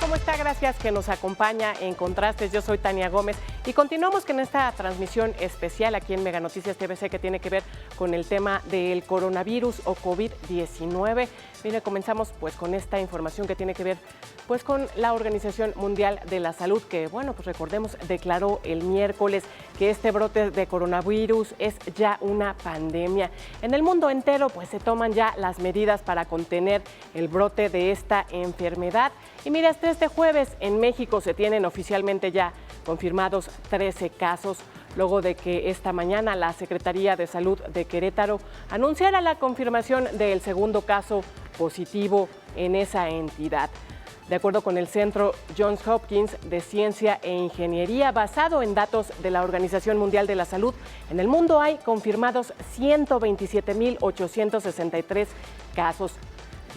¿Cómo está? Gracias que nos acompaña en Contrastes. Yo soy Tania Gómez y continuamos con esta transmisión especial aquí en Mega Noticias TVC que tiene que ver con el tema del coronavirus o COVID-19. Mire, comenzamos pues con esta información que tiene que ver pues con la Organización Mundial de la Salud que, bueno, pues recordemos, declaró el miércoles que este brote de coronavirus es ya una pandemia. En el mundo entero pues se toman ya las medidas para contener el brote de esta enfermedad. Y mira, hasta este jueves en México se tienen oficialmente ya confirmados 13 casos, luego de que esta mañana la Secretaría de Salud de Querétaro anunciara la confirmación del segundo caso positivo en esa entidad. De acuerdo con el Centro Johns Hopkins de Ciencia e Ingeniería, basado en datos de la Organización Mundial de la Salud, en el mundo hay confirmados 127.863 casos.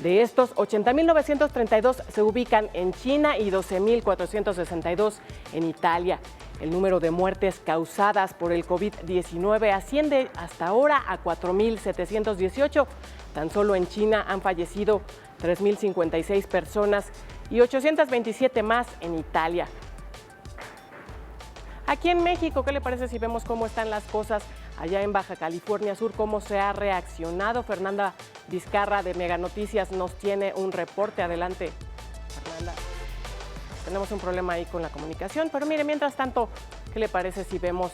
De estos, 80.932 se ubican en China y 12.462 en Italia. El número de muertes causadas por el COVID-19 asciende hasta ahora a 4.718. Tan solo en China han fallecido 3.056 personas y 827 más en Italia. Aquí en México, ¿qué le parece si vemos cómo están las cosas allá en Baja California Sur? ¿Cómo se ha reaccionado? Fernanda Vizcarra de Mega Noticias nos tiene un reporte. Adelante, Fernanda. Tenemos un problema ahí con la comunicación, pero mire, mientras tanto, ¿qué le parece si vemos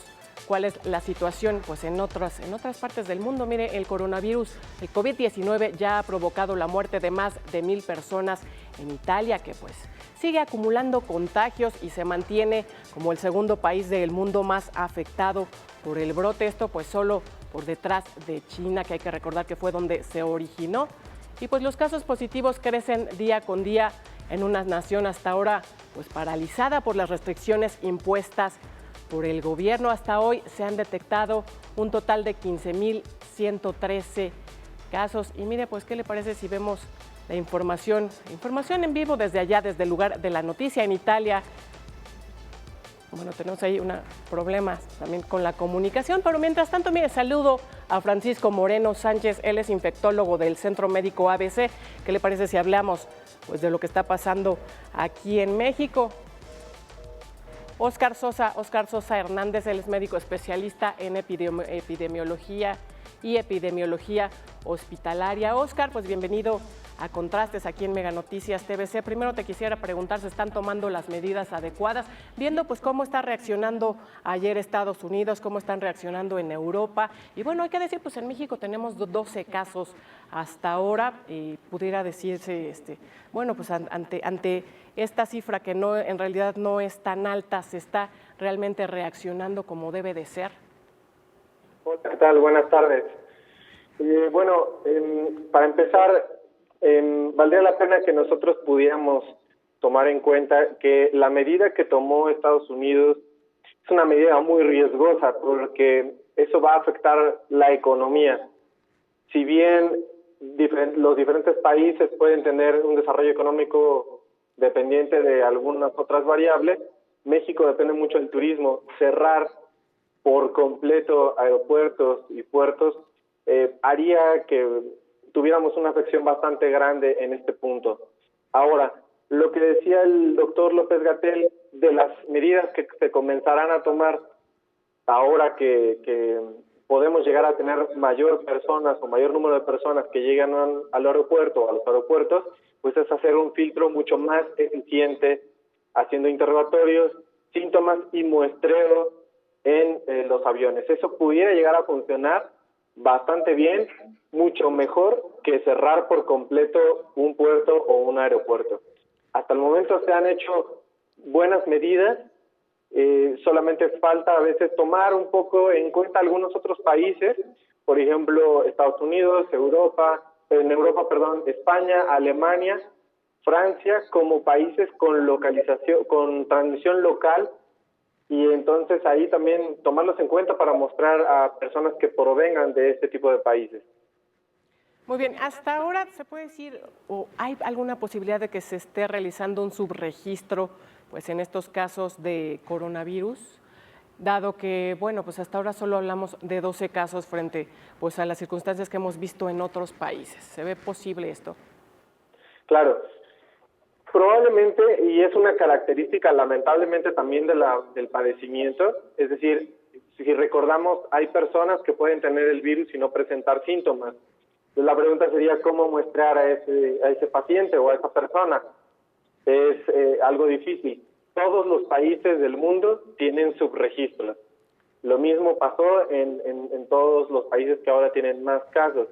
cuál es la situación pues en otras partes del mundo? Mire, el coronavirus, el COVID-19 ya ha provocado la muerte de más de 1,000 personas en Italia, que pues sigue acumulando contagios y se mantiene como el segundo país del mundo más afectado por el brote. Esto pues solo por detrás de China, que hay que recordar que fue donde se originó. Y pues los casos positivos crecen día con día en una nación hasta ahora pues paralizada por las restricciones impuestas por el gobierno. Hasta hoy se han detectado un total de 15.113 casos. Y mire, pues, ¿qué le parece si vemos la información en vivo desde allá, desde el lugar de la noticia en Italia? Bueno, tenemos ahí problemas también con la comunicación, pero mientras tanto, mire, saludo a Francisco Moreno Sánchez, él es infectólogo del Centro Médico ABC. ¿Qué le parece si hablamos pues de lo que está pasando aquí en México? Óscar Sosa Hernández, él es médico especialista en epidemiología y epidemiología hospitalaria. Óscar, pues bienvenido a Contrastes aquí en Mega Noticias TVC. Primero te quisiera preguntar si están tomando las medidas adecuadas, viendo pues cómo está reaccionando ayer Estados Unidos, cómo están reaccionando en Europa. Y bueno, hay que decir, pues en México tenemos 12 casos hasta ahora y pudiera decirse, bueno, pues ante esta cifra que no, en realidad no es tan alta, ¿se está realmente reaccionando como debe de ser? Hola, ¿qué tal? Buenas tardes. Para empezar, valdría la pena que nosotros pudiéramos tomar en cuenta que la medida que tomó Estados Unidos es una medida muy riesgosa porque eso va a afectar la economía. Si bien los diferentes países pueden tener un desarrollo económico dependiente de algunas otras variables, México depende mucho del turismo. Cerrar por completo aeropuertos y puertos haría que tuviéramos una afección bastante grande en este punto. Ahora, lo que decía el doctor López-Gatell de las medidas que se comenzarán a tomar ahora que podemos llegar a tener mayor número de personas que llegan al aeropuerto o a los aeropuertos, pues es hacer un filtro mucho más eficiente, haciendo interrogatorios, síntomas y muestreo en los aviones. Eso pudiera llegar a funcionar bastante bien, mucho mejor que cerrar por completo un puerto o un aeropuerto. Hasta el momento se han hecho buenas medidas, solamente falta a veces tomar un poco en cuenta algunos otros países, por ejemplo, Estados Unidos, España, Alemania, Francia, como países con transmisión local, y entonces ahí también tomarlos en cuenta para mostrar a personas que provengan de este tipo de países. Muy bien, hasta ahora se puede decir, o hay alguna posibilidad de que se esté realizando un subregistro pues en estos casos de coronavirus, dado que, bueno, pues hasta ahora solo hablamos de 12 casos frente pues a las circunstancias que hemos visto en otros países. ¿Se ve posible esto? Claro. Probablemente, y es una característica lamentablemente también del padecimiento, es decir, si recordamos, hay personas que pueden tener el virus y no presentar síntomas. Entonces la pregunta sería cómo muestrear a ese paciente o a esa persona. Es algo difícil. Todos los países del mundo tienen subregistros. Lo mismo pasó en todos los países que ahora tienen más casos.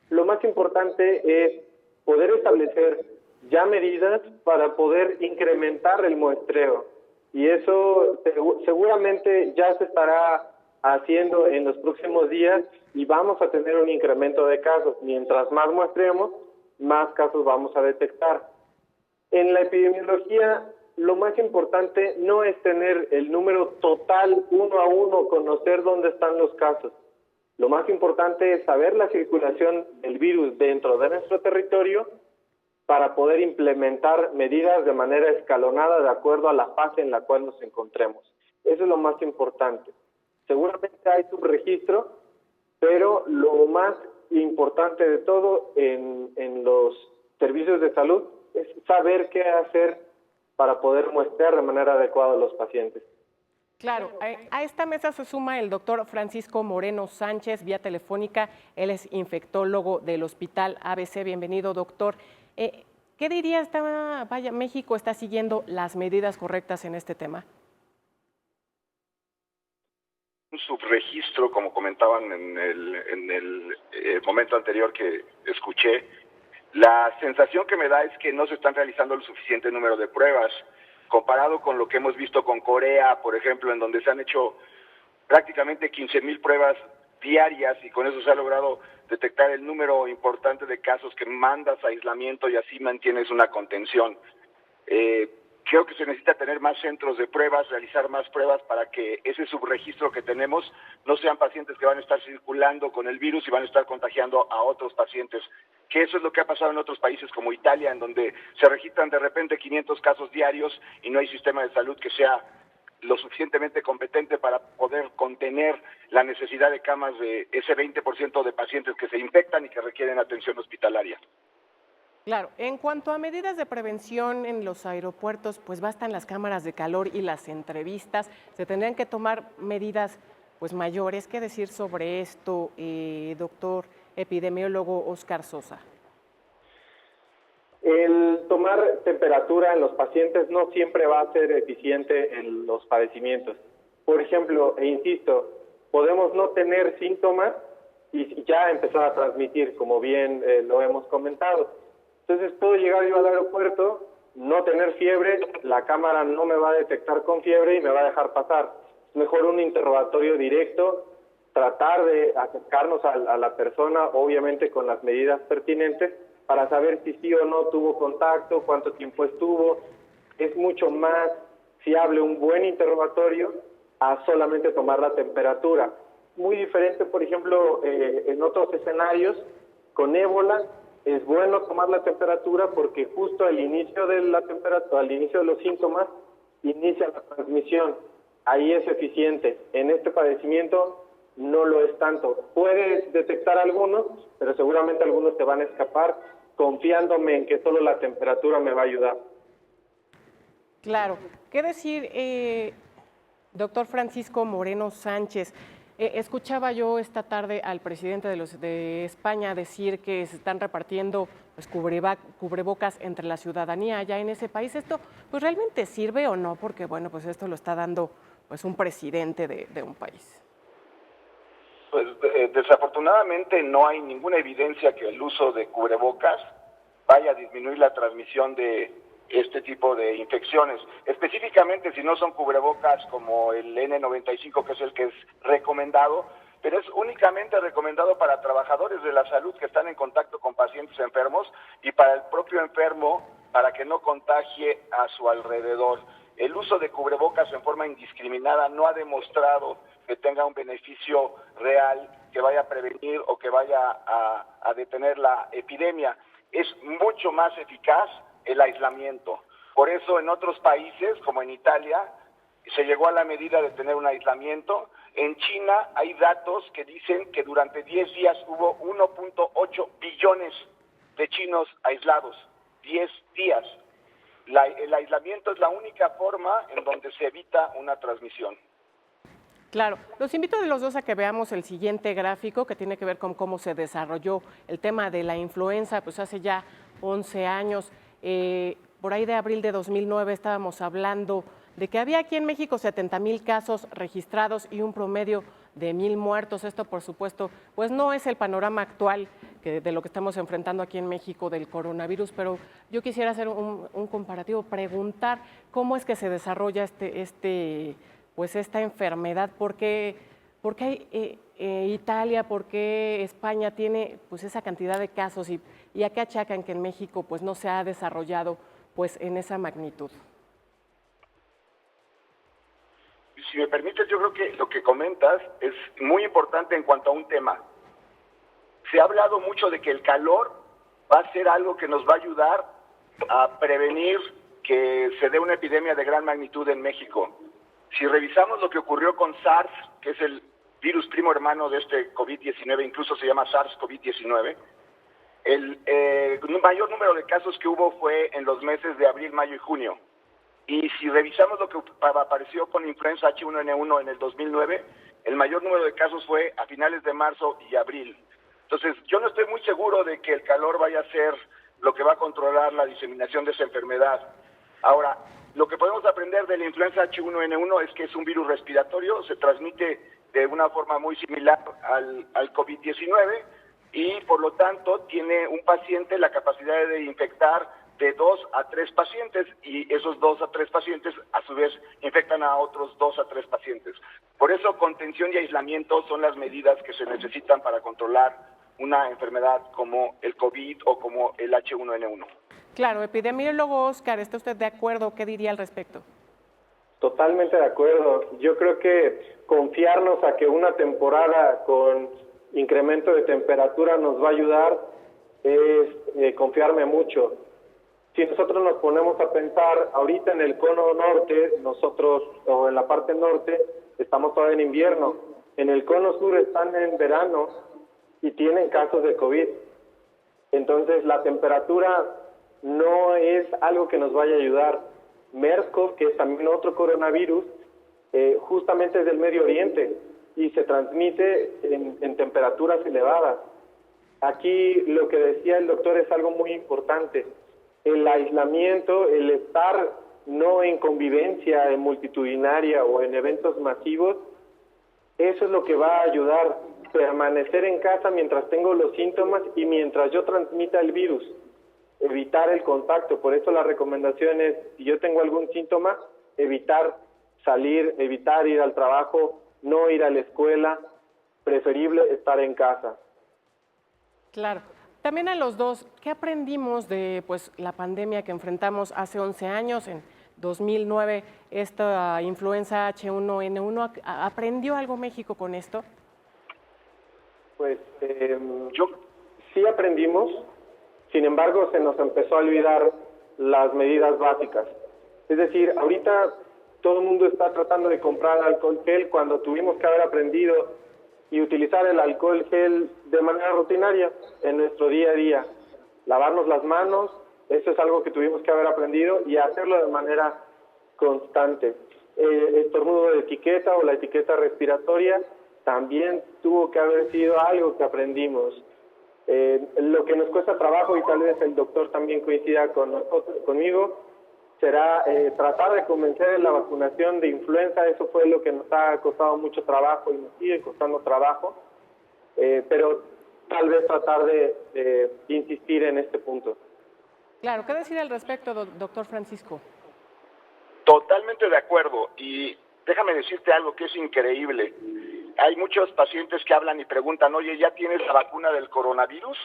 Lo más importante es poder establecer ya medidas para poder incrementar el muestreo. Y eso seguramente ya se estará haciendo en los próximos días y vamos a tener un incremento de casos. Mientras más muestremos, más casos vamos a detectar. En la epidemiología, lo más importante no es tener el número total uno a uno, conocer dónde están los casos. Lo más importante es saber la circulación del virus dentro de nuestro territorio para poder implementar medidas de manera escalonada de acuerdo a la fase en la cual nos encontremos. Eso es lo más importante. Seguramente hay subregistro, pero lo más importante de todo en los servicios de salud es saber qué hacer para poder muestrear de manera adecuada a los pacientes. Claro, a esta mesa se suma el doctor Francisco Moreno Sánchez, vía telefónica. Él es infectólogo del Hospital ABC. Bienvenido, doctor. ¿Qué diría? México está siguiendo las medidas correctas en este tema. Un subregistro, como comentaban en el momento anterior que escuché, la sensación que me da es que no se están realizando el suficiente número de pruebas, comparado con lo que hemos visto con Corea, por ejemplo, en donde se han hecho prácticamente 15,000 pruebas diarias y con eso se ha logrado detectar el número importante de casos que mandas a aislamiento y así mantienes una contención. Creo que se necesita tener más centros de pruebas, realizar más pruebas para que ese subregistro que tenemos no sean pacientes que van a estar circulando con el virus y van a estar contagiando a otros pacientes. Que eso es lo que ha pasado en otros países como Italia, en donde se registran de repente 500 casos diarios y no hay sistema de salud que sea lo suficientemente competente para poder contener la necesidad de camas de ese 20% de pacientes que se infectan y que requieren atención hospitalaria. Claro, en cuanto a medidas de prevención en los aeropuertos, pues bastan las cámaras de calor y las entrevistas. Se tendrían que tomar medidas pues mayores. ¿Qué decir sobre esto, doctor epidemiólogo Óscar Sosa? El tomar temperatura en los pacientes no siempre va a ser eficiente en los padecimientos. Por ejemplo, e insisto, podemos no tener síntomas y ya empezar a transmitir, como bien lo hemos comentado. Entonces puedo llegar yo al aeropuerto, no tener fiebre, la cámara no me va a detectar con fiebre y me va a dejar pasar. Es mejor un interrogatorio directo, tratar de acercarnos a la persona, obviamente con las medidas pertinentes, para saber si sí o no tuvo contacto, cuánto tiempo estuvo. Es mucho más fiable un buen interrogatorio a solamente tomar la temperatura. Muy diferente, por ejemplo, en otros escenarios, con ébola, es bueno tomar la temperatura porque justo al inicio de la temperatura, al inicio de los síntomas, inicia la transmisión. Ahí es eficiente. En este padecimiento no lo es tanto. Puedes detectar algunos, pero seguramente algunos te van a escapar, confiándome en que solo la temperatura me va a ayudar. Claro. ¿Qué decir, doctor Francisco Moreno Sánchez? Escuchaba yo esta tarde al presidente de España decir que se están repartiendo pues, cubrebocas entre la ciudadanía allá en ese país. ¿Esto pues realmente sirve o no? Porque bueno, pues esto lo está dando pues un presidente de un país. Pues desafortunadamente no hay ninguna evidencia que el uso de cubrebocas vaya a disminuir la transmisión de este tipo de infecciones. Específicamente si no son cubrebocas como el N95, que es el que es recomendado, pero es únicamente recomendado para trabajadores de la salud que están en contacto con pacientes enfermos y para el propio enfermo, para que no contagie a su alrededor. El uso de cubrebocas en forma indiscriminada no ha demostrado que tenga un beneficio real, que vaya a prevenir o que vaya a detener la epidemia. Es mucho más eficaz el aislamiento. Por eso en otros países, como en Italia, se llegó a la medida de tener un aislamiento. En China hay datos que dicen que durante 10 días hubo 1.8 billones de chinos aislados. 10 días. el aislamiento es la única forma en donde se evita una transmisión. Claro, los invito a los dos a que veamos el siguiente gráfico que tiene que ver con cómo se desarrolló el tema de la influenza, pues hace ya 11 años, por ahí de abril de 2009 estábamos hablando de que había aquí en México 70,000 casos registrados y un promedio de 1,000 muertos. Esto, por supuesto, pues no es el panorama actual de lo que estamos enfrentando aquí en México del coronavirus, pero yo quisiera hacer un comparativo, preguntar cómo es que se desarrolla pues esta enfermedad, ¿por qué Italia, por qué España tiene pues esa cantidad de casos y a qué achacan que en México pues no se ha desarrollado pues en esa magnitud? Si me permites, yo creo que lo que comentas es muy importante en cuanto a un tema. Se ha hablado mucho de que el calor va a ser algo que nos va a ayudar a prevenir que se dé una epidemia de gran magnitud en México. Si revisamos lo que ocurrió con SARS, que es el virus primo hermano de este COVID-19, incluso se llama SARS-CoV-19, el mayor número de casos que hubo fue en los meses de abril, mayo y junio. Y si revisamos lo que apareció con influenza H1N1 en el 2009, el mayor número de casos fue a finales de marzo y abril. Entonces, yo no estoy muy seguro de que el calor vaya a ser lo que va a controlar la diseminación de esa enfermedad. Ahora, lo que podemos aprender de la influenza H1N1 es que es un virus respiratorio, se transmite de una forma muy similar al COVID-19 y, por lo tanto, tiene un paciente la capacidad de infectar de 2 a 3 pacientes y esos 2 a 3 pacientes a su vez infectan a otros 2 a 3 pacientes. Por eso contención y aislamiento son las medidas que se necesitan para controlar una enfermedad como el COVID o como el H1N1. Claro, epidemiólogo Oscar, ¿está usted de acuerdo? ¿Qué diría al respecto? Totalmente de acuerdo. Yo creo que confiarnos a que una temporada con incremento de temperatura nos va a ayudar es confiarme mucho. Si nosotros nos ponemos a pensar, ahorita en el cono norte, nosotros, o en la parte norte, estamos todavía en invierno. En el cono sur están en verano y tienen casos de COVID. Entonces, la temperatura no es algo que nos vaya a ayudar. MERS-CoV, que es también otro coronavirus, justamente es del Medio Oriente y se transmite en temperaturas elevadas. Aquí lo que decía el doctor es algo muy importante. El aislamiento, el estar no en convivencia multitudinaria o en eventos masivos, eso es lo que va a ayudar. Permanecer en casa mientras tengo los síntomas y mientras yo transmita el virus. Evitar el contacto. Por eso la recomendación es, si yo tengo algún síntoma, evitar salir, evitar ir al trabajo, no ir a la escuela, preferible estar en casa. Claro. También a los dos, ¿qué aprendimos de pues la pandemia que enfrentamos hace 11 años, en 2009, esta influenza H1N1? ¿Aprendió algo México con esto? Pues sí aprendimos, sin embargo se nos empezó a olvidar las medidas básicas. Es decir, ahorita todo el mundo está tratando de comprar alcohol gel cuando tuvimos que haber aprendido y utilizar el alcohol gel de manera rutinaria en nuestro día a día. Lavarnos las manos, eso es algo que tuvimos que haber aprendido y hacerlo de manera constante. El estornudo de etiqueta o la etiqueta respiratoria también tuvo que haber sido algo que aprendimos. Lo que nos cuesta trabajo, y tal vez el doctor también coincida conmigo, será tratar de convencer de la vacunación de influenza. Eso fue lo que nos ha costado mucho trabajo y nos sigue costando trabajo, pero tal vez tratar de insistir en este punto. Claro, ¿qué decir al respecto, doctor Francisco? Totalmente de acuerdo, y déjame decirte algo que es increíble. Hay muchos pacientes que hablan y preguntan, oye, ¿ya tienes la vacuna del coronavirus?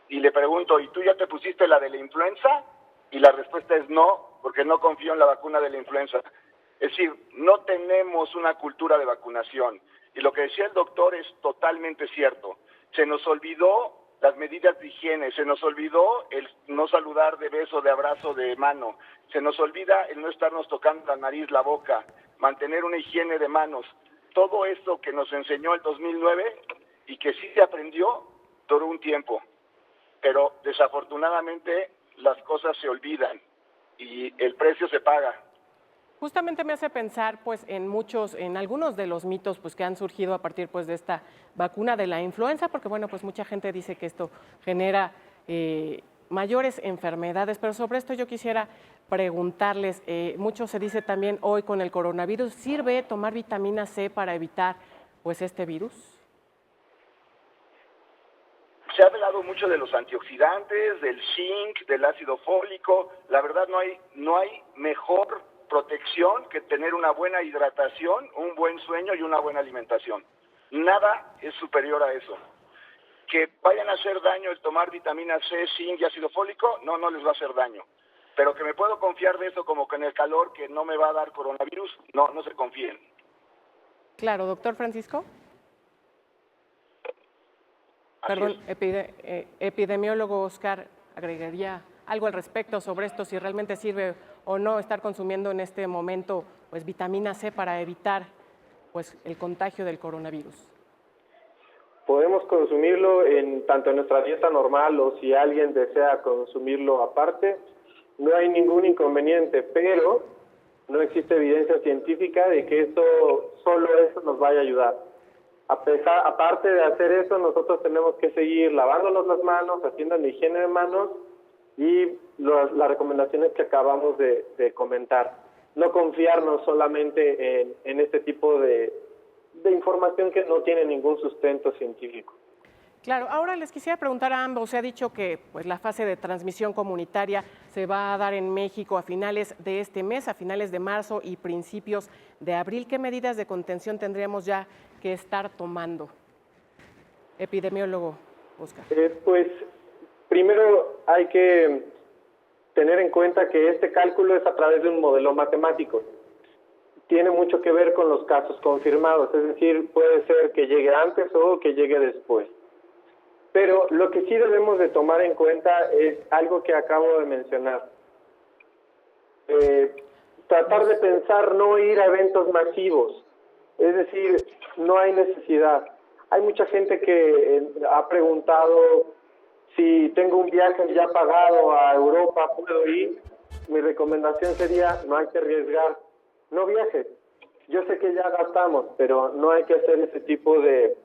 Y le pregunto, ¿y tú ya te pusiste la de la influenza? Y la respuesta es no, porque no confío en la vacuna de la influenza. Es decir, no tenemos una cultura de vacunación. Y lo que decía el doctor es totalmente cierto. Se nos olvidó las medidas de higiene, se nos olvidó el no saludar de beso, de abrazo, de mano. Se nos olvida el no estarnos tocando la nariz, la boca, mantener una higiene de manos. Todo esto que nos enseñó el 2009 y que sí se aprendió, duró un tiempo. Pero desafortunadamente las cosas se olvidan y el precio se paga. Justamente me hace pensar pues en algunos de los mitos pues que han surgido a partir pues de esta vacuna de la influenza, porque bueno, pues mucha gente dice que esto genera mayores enfermedades, pero sobre esto yo quisiera preguntarles, mucho se dice también hoy con el coronavirus, ¿sirve tomar vitamina C para evitar pues este virus? Se ha hablado mucho de los antioxidantes, del zinc, del ácido fólico. La verdad no hay mejor protección que tener una buena hidratación, un buen sueño y una buena alimentación. Nada es superior a eso. Que vayan a hacer daño el tomar vitamina C, zinc y ácido fólico, no les va a hacer daño. Pero que me puedo confiar de eso como que en el calor que no me va a dar coronavirus, no se confíen. Claro, doctor Francisco. Perdón, epidemiólogo Oscar, ¿agregaría algo al respecto sobre esto, si realmente sirve o no estar consumiendo en este momento pues vitamina C para evitar pues el contagio del coronavirus? Podemos consumirlo tanto en nuestra dieta normal o si alguien desea consumirlo aparte, no hay ningún inconveniente, pero no existe evidencia científica de que solo eso nos vaya a ayudar. Aparte de hacer eso, nosotros tenemos que seguir lavándonos las manos, haciendo la higiene de manos y las recomendaciones que acabamos de comentar. No confiarnos solamente en este tipo de información que no tiene ningún sustento científico. Claro, ahora les quisiera preguntar a ambos, se ha dicho que pues, la fase de transmisión comunitaria se va a dar en México a finales de este mes, a finales de marzo y principios de abril. ¿Qué medidas de contención tendríamos ya que estar tomando? Epidemiólogo Oscar. Pues primero hay que tener en cuenta que este cálculo es a través de un modelo matemático. Tiene mucho que ver con los casos confirmados, es decir, puede ser que llegue antes o que llegue después. Pero lo que sí debemos de tomar en cuenta es algo que acabo de mencionar. Tratar de pensar no ir a eventos masivos, es decir, no hay necesidad. Hay mucha gente que ha preguntado si tengo un viaje ya pagado a Europa, ¿puedo ir? Mi recomendación sería, no hay que arriesgar, no viajes. Yo sé que ya gastamos, pero no hay que hacer ese tipo de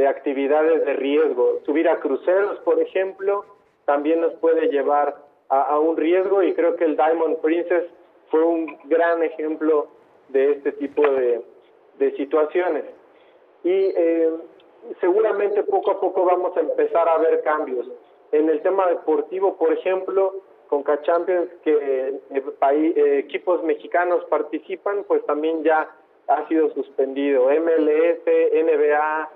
actividades de riesgo. Subir a cruceros, por ejemplo, también nos puede llevar a un riesgo y creo que el Diamond Princess fue un gran ejemplo de este tipo de situaciones. Y seguramente poco a poco vamos a empezar a ver cambios. En el tema deportivo, por ejemplo, Conca Champions, que equipos mexicanos participan, pues también ya ha sido suspendido. MLS, NBA,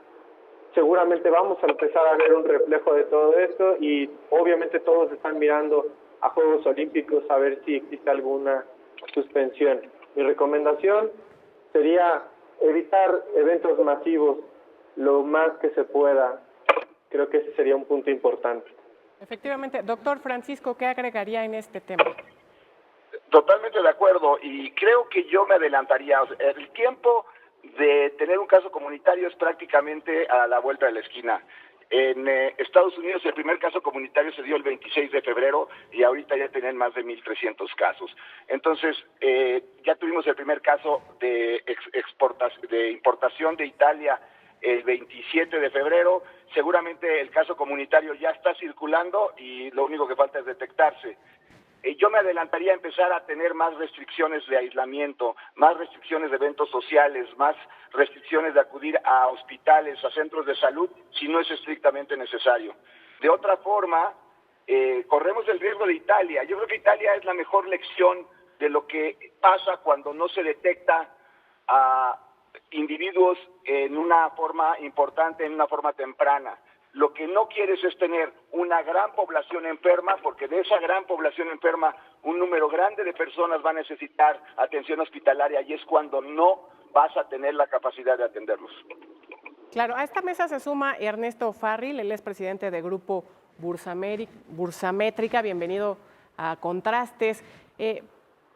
seguramente vamos a empezar a ver un reflejo de todo esto y obviamente todos están mirando a Juegos Olímpicos a ver si existe alguna suspensión. Mi recomendación sería evitar eventos masivos lo más que se pueda. Creo que ese sería un punto importante. Efectivamente. Doctor Francisco, ¿qué agregaría en este tema? Totalmente de acuerdo y creo que yo me adelantaría. El tiempo de tener un caso comunitario es prácticamente a la vuelta de la esquina. En Estados Unidos el primer caso comunitario se dio el 26 de febrero y ahorita ya tienen más de 1,300 casos. Entonces, ya tuvimos el primer caso de importación de Italia el 27 de febrero. Seguramente el caso comunitario ya está circulando y lo único que falta es detectarse. Yo me adelantaría a empezar a tener más restricciones de aislamiento, más restricciones de eventos sociales, más restricciones de acudir a hospitales, a centros de salud, si no es estrictamente necesario. De otra forma, corremos el riesgo de Italia. Yo creo que Italia es la mejor lección de lo que pasa cuando no se detecta a individuos en una forma importante, en una forma temprana. Lo que no quieres es tener una gran población enferma, porque de esa gran población enferma, un número grande de personas va a necesitar atención hospitalaria y es cuando no vas a tener la capacidad de atenderlos. Claro, a esta mesa se suma Ernesto Farril, él es presidente de Grupo Bursamétrica. Bienvenido a Contrastes.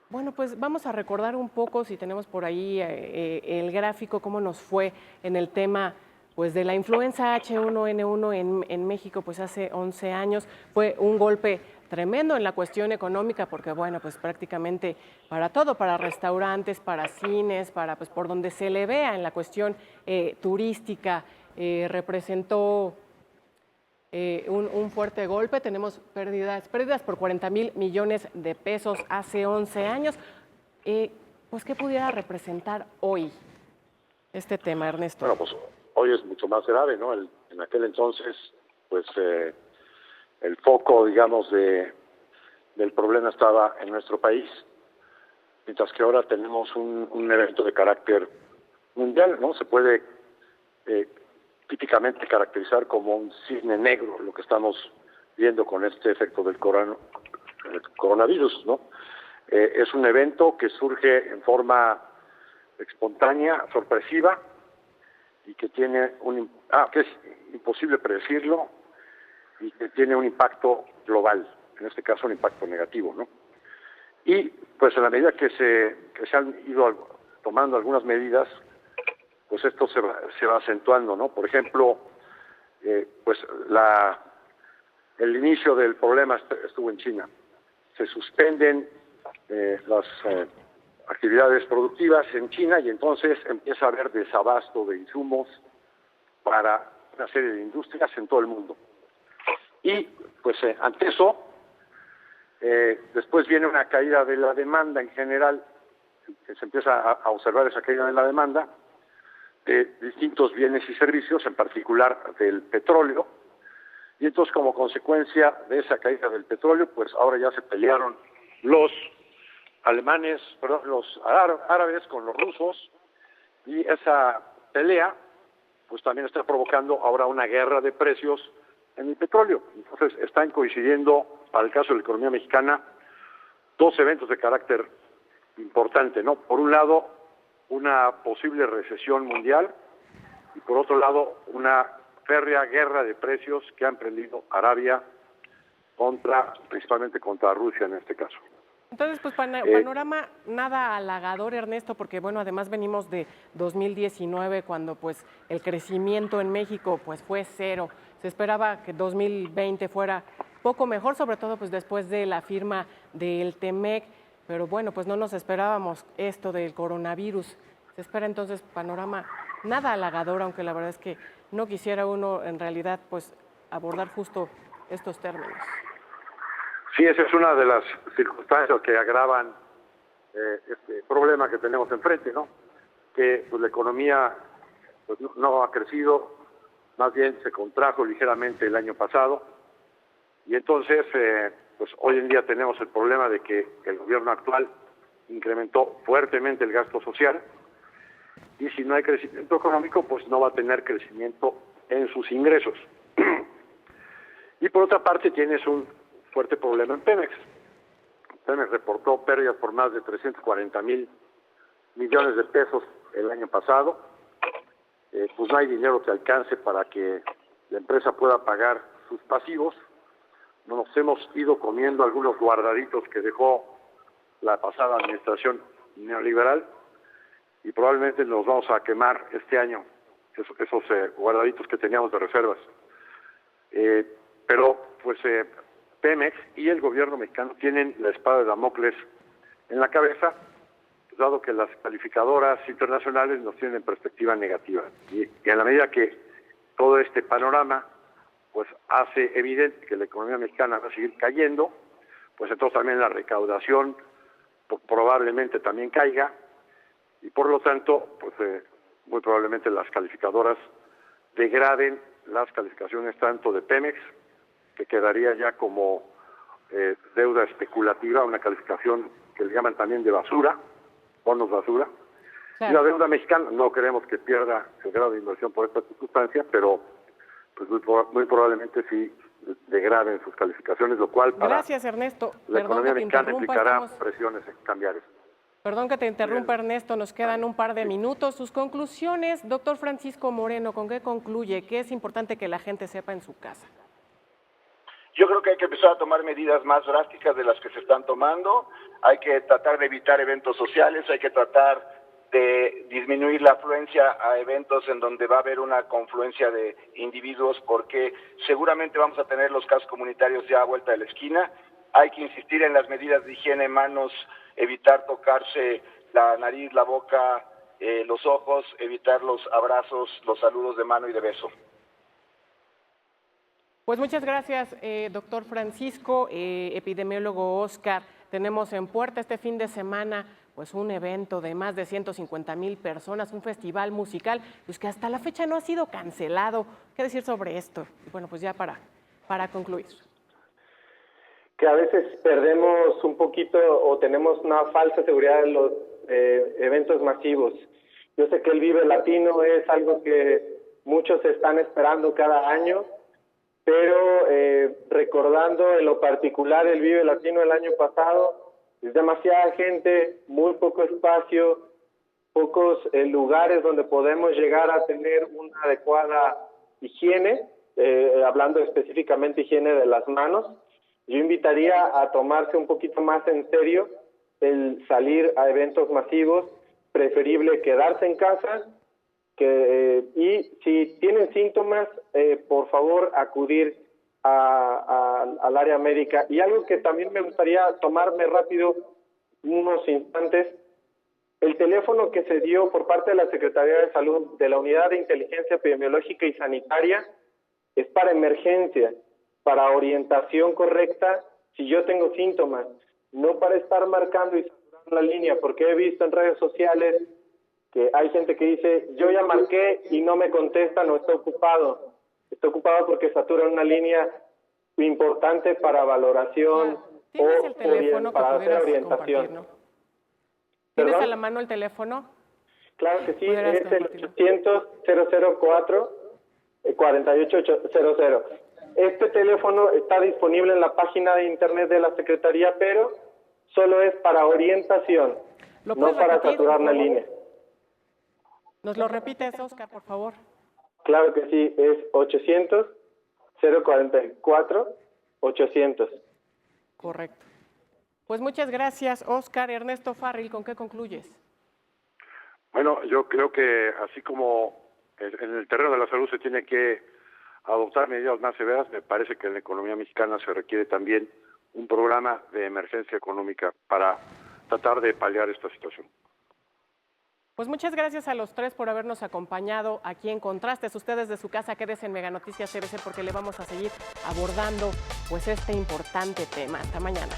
Bueno, pues vamos a recordar un poco, si tenemos por ahí el gráfico, cómo nos fue en el tema pues de la influenza H1N1 en México pues hace 11 años. Fue un golpe tremendo en la cuestión económica, porque bueno, pues prácticamente para todo, para restaurantes, para cines, para pues por donde se le vea en la cuestión turística, representó un fuerte golpe. Tenemos pérdidas por 40,000 millones de pesos hace 11 años. Pues, ¿qué pudiera representar hoy este tema, Ernesto? Bueno, pues hoy es mucho más grave, ¿no? En aquel entonces, pues el foco, digamos, del problema estaba en nuestro país, mientras que ahora tenemos un evento de carácter mundial, ¿no? Se puede típicamente caracterizar como un cisne negro lo que estamos viendo con este efecto del coronavirus, ¿no? Es un evento que surge en forma espontánea, sorpresiva, y que tiene que es imposible predecirlo y que tiene un impacto global, en este caso un impacto negativo, ¿no? Y pues en la medida que se han ido tomando algunas medidas, pues esto se va acentuando, ¿no? Por ejemplo, pues el inicio del problema estuvo en China. Se suspenden las actividades productivas en China y entonces empieza a haber desabasto de insumos para una serie de industrias en todo el mundo. Y pues ante eso, después viene una caída de la demanda en general, que se empieza a observar esa caída de la demanda de distintos bienes y servicios, en particular del petróleo, y entonces como consecuencia de esa caída del petróleo, pues ahora ya se pelearon los árabes con los rusos, y esa pelea pues también está provocando ahora una guerra de precios en el petróleo. Entonces están coincidiendo, para el caso de la economía mexicana, dos eventos de carácter importante, ¿no? Por un lado, una posible recesión mundial, y por otro lado, una férrea guerra de precios que ha emprendido Arabia principalmente contra Rusia en este caso. Entonces, pues panorama nada halagador, Ernesto, porque bueno, además venimos de 2019, cuando pues el crecimiento en México pues fue cero. Se esperaba que 2020 fuera poco mejor, sobre todo pues después de la firma del TEMEC, pero bueno, pues no nos esperábamos esto del coronavirus. Se espera entonces panorama nada halagador, aunque la verdad es que no quisiera uno en realidad pues abordar justo estos términos. Sí, esa es una de las circunstancias que agravan este problema que tenemos enfrente, ¿no? Que pues, la economía pues, no ha crecido, más bien se contrajo ligeramente el año pasado, y entonces pues hoy en día tenemos el problema de que el gobierno actual incrementó fuertemente el gasto social, y si no hay crecimiento económico, pues no va a tener crecimiento en sus ingresos. Y por otra parte tienes un fuerte problema en Pemex. Pemex reportó pérdidas por más de 340,000 millones de pesos el año pasado. Pues no hay dinero que alcance para que la empresa pueda pagar sus pasivos. Nos hemos ido comiendo algunos guardaditos que dejó la pasada administración neoliberal, y probablemente nos vamos a quemar este año esos guardaditos que teníamos de reservas. Pero pues Pemex y el gobierno mexicano tienen la espada de Damocles en la cabeza, dado que las calificadoras internacionales nos tienen en perspectiva negativa. Y en la medida que todo este panorama pues hace evidente que la economía mexicana va a seguir cayendo, pues entonces también la recaudación probablemente también caiga, y por lo tanto pues muy probablemente las calificadoras degraden las calificaciones tanto de Pemex, que quedaría ya como deuda especulativa, una calificación que le llaman también de basura, bonos basura. Claro. Y la deuda mexicana no queremos que pierda el grado de inversión por esta circunstancia, pero pues muy probablemente sí degraden sus calificaciones, lo cual para Gracias, Ernesto. la economía mexicana implicará presiones cambiarias. Perdón que te interrumpa, Ernesto, nos quedan un par de minutos. Sus conclusiones, doctor Francisco Moreno, ¿con qué concluye? ¿Qué es importante que la gente sepa en su casa? Yo creo que hay que empezar a tomar medidas más drásticas de las que se están tomando. Hay que tratar de evitar eventos sociales, hay que tratar de disminuir la afluencia a eventos en donde va a haber una confluencia de individuos, porque seguramente vamos a tener los casos comunitarios ya a vuelta de la esquina, hay que insistir en las medidas de higiene, manos, evitar tocarse la nariz, la boca, los ojos, evitar los abrazos, los saludos de mano y de beso. Pues muchas gracias, doctor Francisco, epidemiólogo Óscar. Tenemos en puerta este fin de semana pues un evento de más de 150,000 personas, un festival musical, pues que hasta la fecha no ha sido cancelado. ¿Qué decir sobre esto? Y bueno, pues ya para concluir. Que a veces perdemos un poquito o tenemos una falsa seguridad en los eventos masivos. Yo sé que el Vive Latino es algo que muchos están esperando cada año, pero recordando en lo particular el Vive Latino el año pasado, es demasiada gente, muy poco espacio, pocos lugares donde podemos llegar a tener una adecuada higiene, hablando específicamente higiene de las manos. Yo invitaría a tomarse un poquito más en serio el salir a eventos masivos, preferible quedarse en casa, y si tienen síntomas, por favor, acudir al área médica. Y algo que también me gustaría tomarme rápido unos instantes, el teléfono que se dio por parte de la Secretaría de Salud de la Unidad de Inteligencia Epidemiológica y Sanitaria es para emergencia, para orientación correcta si yo tengo síntomas, no para estar marcando y saturando la línea, porque he visto en redes sociales que hay gente que dice, yo ya marqué y no me contestan o está ocupado. Está ocupado porque satura una línea importante para valoración ¿Tienes el teléfono para que hacer pudieras orientación. compartir, no? ¿Tienes ¿Perdón? a la mano el teléfono? Claro que sí, ¿Pudieras es el compartirlo? 800-004-4800. Este teléfono está disponible en la página de internet de la Secretaría, pero solo es para orientación, ¿Lo no puedes para repetir, saturar por la favor? línea. ¿Nos lo repites, Óscar, por favor? Claro que sí, es 800-044-800. Correcto. Pues muchas gracias, Óscar. Ernesto Farril, ¿con qué concluyes? Bueno, yo creo que así como en el terreno de la salud se tiene que adoptar medidas más severas, me parece que en la economía mexicana se requiere también un programa de emergencia económica para tratar de paliar esta situación. Pues muchas gracias a los tres por habernos acompañado aquí en Contrastes. Ustedes de su casa quédense en Mega Noticias CBC porque le vamos a seguir abordando pues este importante tema. Hasta mañana.